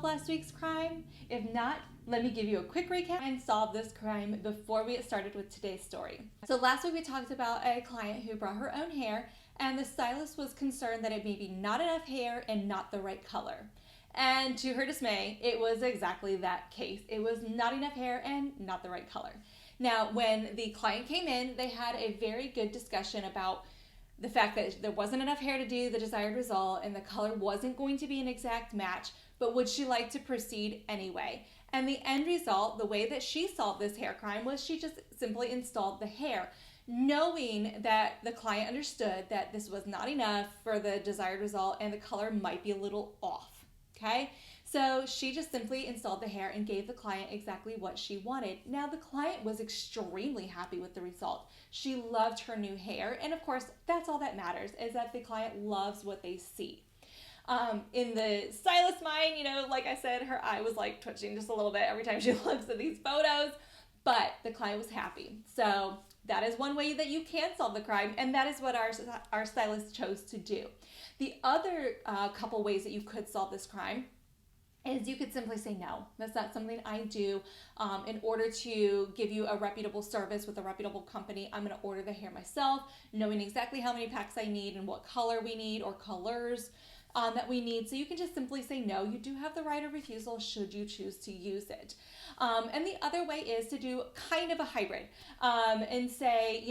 last week's crime? If not, let me give you a quick recap and solve this crime before we get started with today's story. So last week we talked about a client who brought her own hair, and the stylist was concerned that it may be not enough hair and not the right color. And to her dismay, it was exactly that case. It was not enough hair and not the right color. Now, when the client came in, they had a very good discussion about the fact that there wasn't enough hair to do the desired result and the color wasn't going to be an exact match, but would she like to proceed anyway? And the end result, the way that she solved this hair crime, was she just simply installed the hair, knowing that the client understood that this was not enough for the desired result and the color might be a little off. Okay, so she just simply installed the hair and gave the client exactly what she wanted. Now, the client was extremely happy with the result. She loved her new hair, and of course, that's all that matters, is that the client loves what they see. In the stylist's mind, like I said, her eye was like twitching just a little bit every time she looks at these photos, but the client was happy. So that is one way that you can solve the crime, and that is what our stylist chose to do. The other couple ways that you could solve this crime is you could simply say, no, that's not something I do. In order to give you a reputable service with a reputable company, I'm going to order the hair myself, knowing exactly how many packs I need and what color we need or colors that we need. So you can just simply say no. You do have the right of refusal should you choose to use it. And the other way is to do kind of a hybrid and say,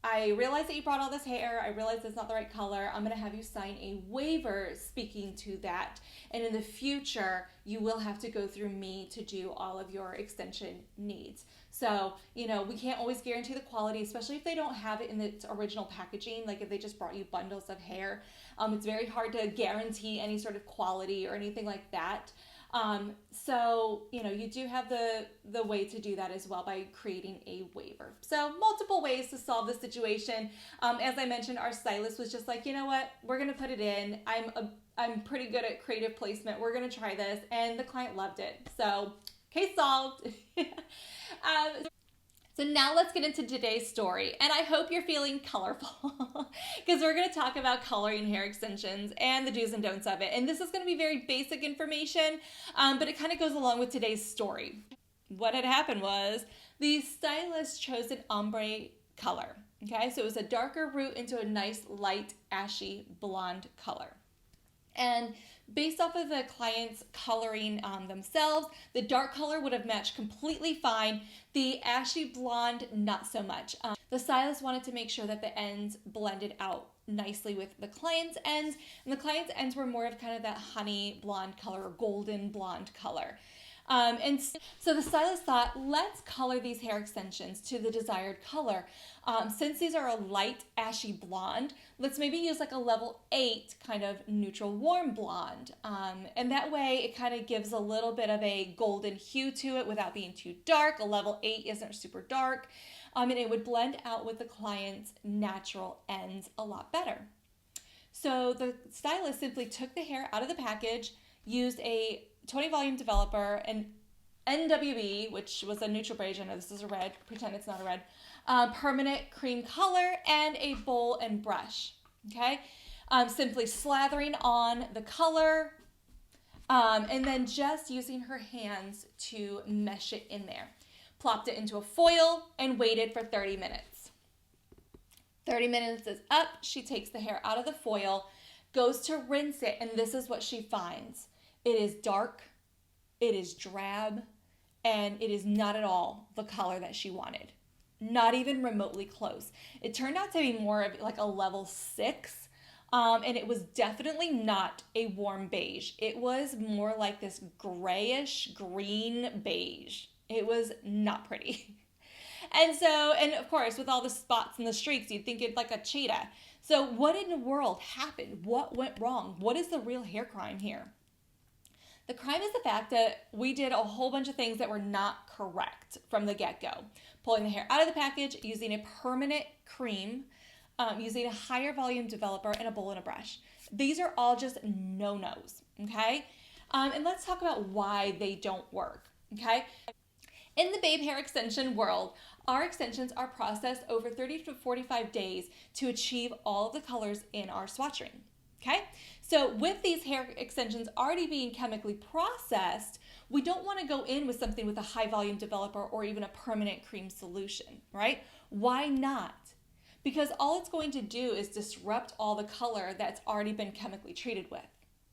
I realize that you brought all this hair. I realize it's not the right color. I'm going to have you sign a waiver speaking to that. And in the future, you will have to go through me to do all of your extension needs. So, we can't always guarantee the quality, especially if they don't have it in its original packaging. Like if they just brought you bundles of hair, it's very hard to guarantee any sort of quality or anything like that. So, you do have the way to do that as well by creating a waiver. So multiple ways to solve the situation. As I mentioned, our stylist was just like, you know what, we're going to put it in. I'm pretty good at creative placement. We're going to try this. And the client loved it. So case solved. So now let's get into today's story, and I hope you're feeling colorful because we're going to talk about coloring hair extensions and the do's and don'ts of it. And this is going to be very basic information, but it kind of goes along with today's story. What had happened was the stylist chose an ombre color. Okay, so it was a darker root into a nice light ashy blonde color. And based off of the client's coloring themselves, the dark color would have matched completely fine. The ashy blonde, not so much. The stylist wanted to make sure that the ends blended out nicely with the client's ends. And the client's ends were more of kind of that honey blonde color or golden blonde color. And so the stylist thought, let's color these hair extensions to the desired color. Since these are a light ashy blonde, let's maybe use like a level 8 kind of neutral warm blonde. And that way it kind of gives a little bit of a golden hue to it without being too dark. A level 8 isn't super dark. And it would blend out with the client's natural ends a lot better. So the stylist simply took the hair out of the package, used a 20 volume developer, an NWB, which was a neutral beige. I know this is a red, pretend it's not a red, permanent cream color, and a bowl and brush. Okay, simply slathering on the color and then just using her hands to mesh it in there. Plopped it into a foil and waited for 30 minutes. 30 minutes is up. She takes the hair out of the foil, goes to rinse it, and this is what she finds. It is dark, it is drab, and it is not at all the color that she wanted. Not even remotely close. It turned out to be more of like a level 6, and it was definitely not a warm beige. It was more like this grayish green beige. It was not pretty. And of course, with all the spots and the streaks, you'd think it's like a cheetah. So what in the world happened? What went wrong? What is the real hair crime here? The crime is the fact that we did a whole bunch of things that were not correct from the get-go. Pulling the hair out of the package, using a permanent cream, using a higher volume developer, and a bowl and a brush. These are all just no-nos, okay? And let's talk about why they don't work, okay? In the Babe hair extension world, our extensions are processed over 30 to 45 days to achieve all of the colors in our swatch ring. Okay, so with these hair extensions already being chemically processed, we don't want to go in with something with a high volume developer or even a permanent cream solution, right? Why not? Because all it's going to do is disrupt all the color that's already been chemically treated with,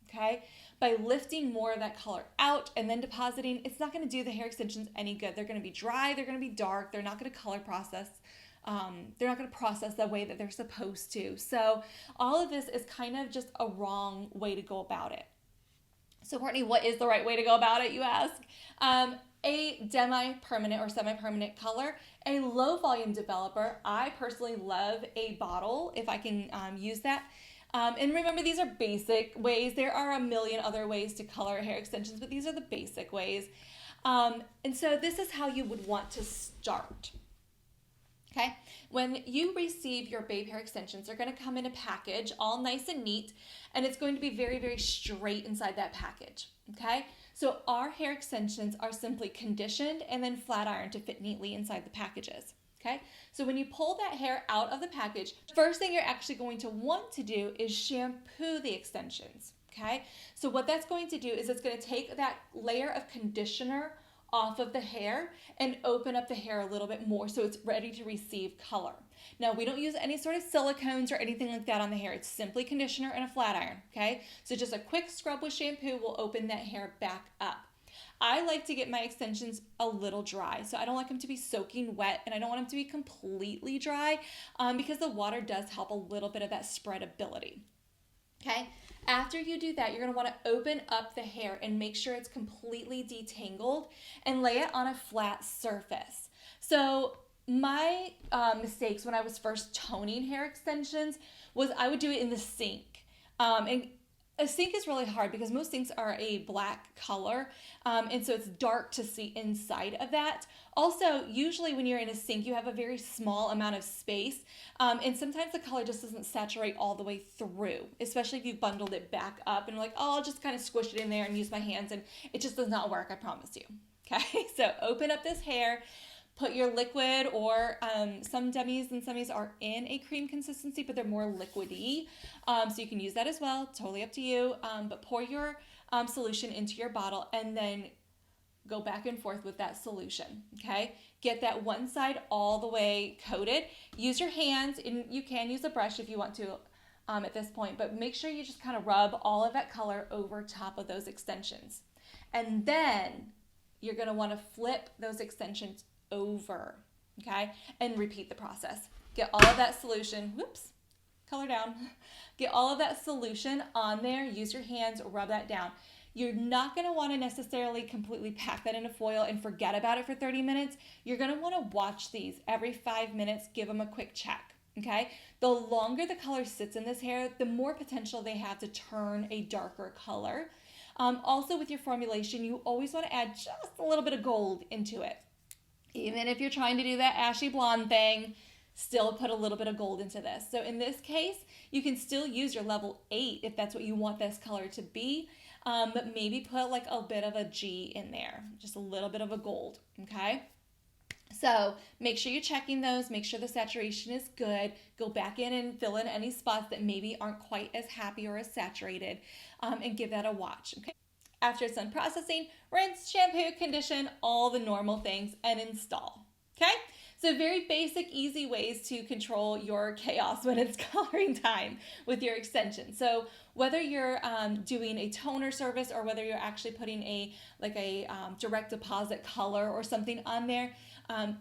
okay? By lifting more of that color out and then depositing, it's not going to do the hair extensions any good. They're going to be dry, they're going to be dark, they're not going to color process. They're not going to process the way that they're supposed to. So all of this is kind of just a wrong way to go about it. So Courtney, what is the right way to go about it, you ask? A demi-permanent or semi-permanent color, a low volume developer. I personally love a bottle if I can use that. And remember, these are basic ways. There are a million other ways to color hair extensions, but these are the basic ways. And so this is how you would want to start. Okay, when you receive your Babe hair extensions, they're going to come in a package, all nice and neat, and it's going to be very, very straight inside that package. Okay, so our hair extensions are simply conditioned and then flat ironed to fit neatly inside the packages. Okay, so when you pull that hair out of the package, first thing you're actually going to want to do is shampoo the extensions. Okay, so what that's going to do is it's going to take that layer of conditioner off of the hair and open up the hair a little bit more so it's ready to receive color. Now, we don't use any sort of silicones or anything like that on the hair. It's simply conditioner and a flat iron, okay? So just a quick scrub with shampoo will open that hair back up. I like to get my extensions a little dry, so I don't like them to be soaking wet and I don't want them to be completely dry because the water does help a little bit of that spreadability, okay? After you do that, you're going to want to open up the hair and make sure it's completely detangled and lay it on a flat surface. So my mistakes when I was first toning hair extensions was I would do it in the sink. And a sink is really hard because most sinks are a black color, and so it's dark to see inside of that. Also, usually when you're in a sink, you have a very small amount of space, and sometimes the color just doesn't saturate all the way through, especially if you've bundled it back up and like, oh, I'll just kind of squish it in there and use my hands, and it just does not work, I promise you. Okay, so open up this hair. Put your liquid, or some demis and semis are in a cream consistency, but they're more liquidy. So you can use that as well, totally up to you. But pour your solution into your bottle and then go back and forth with that solution, okay? Get that one side all the way coated. Use your hands, and you can use a brush if you want to at this point, but make sure you just kind of rub all of that color over top of those extensions. And then you're gonna wanna flip those extensions over, okay, and repeat the process. Get all of that solution, whoops, color down. Get all of that solution on there, use your hands, rub that down. You're not going to want to necessarily completely pack that in a foil and forget about it for 30 minutes. You're going to want to watch these every 5 minutes, give them a quick check, okay? The longer the color sits in this hair, the more potential they have to turn a darker color. Also with your formulation, you always want to add just a little bit of gold into it. Even if you're trying to do that ashy blonde thing, still put a little bit of gold into this. So in this case, you can still use your level 8 if that's what you want this color to be, but maybe put like a bit of a G in there, just a little bit of a gold, okay? So make sure you're checking those, make sure the saturation is good, go back in and fill in any spots that maybe aren't quite as happy or as saturated, and give that a watch, okay? After it's done processing, rinse, shampoo, condition, all the normal things, and install, okay? So very basic, easy ways to control your chaos when it's coloring time with your extension. So whether you're doing a toner service or whether you're actually putting a direct deposit color or something on there,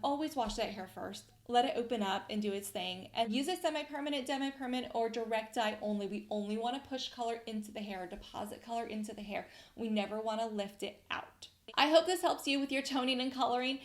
always wash that hair first. Let it open up and do its thing. And use a semi-permanent, demi-permanent, or direct dye only. We only want to push color into the hair, deposit color into the hair. We never want to lift it out. I hope this helps you with your toning and coloring.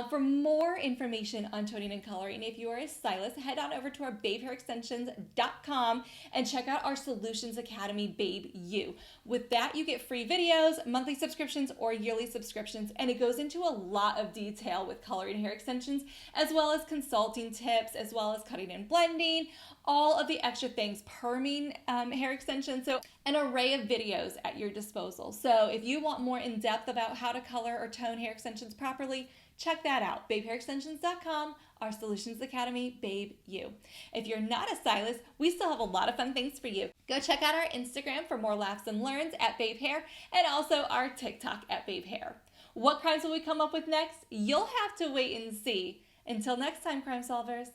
For more information on toning and coloring, if you are a stylist, head on over to our babehairextensions.com and check out our Solutions Academy Babe U. With that, you get free videos, monthly subscriptions, or yearly subscriptions, and it goes into a lot of detail with coloring hair extensions, as well as consulting tips, as well as cutting and blending, all of the extra things, perming hair extensions, so an array of videos at your disposal. So if you want more in depth about how to color or tone hair extensions properly, check that out. BabeHairExtensions.com, our Solutions Academy, Babe You. If you're not a stylist, we still have a lot of fun things for you. Go check out our Instagram for more laughs and learns at Babe Hair, and also our TikTok at Babe Hair. What crimes will we come up with next? You'll have to wait and see. Until next time, crime solvers.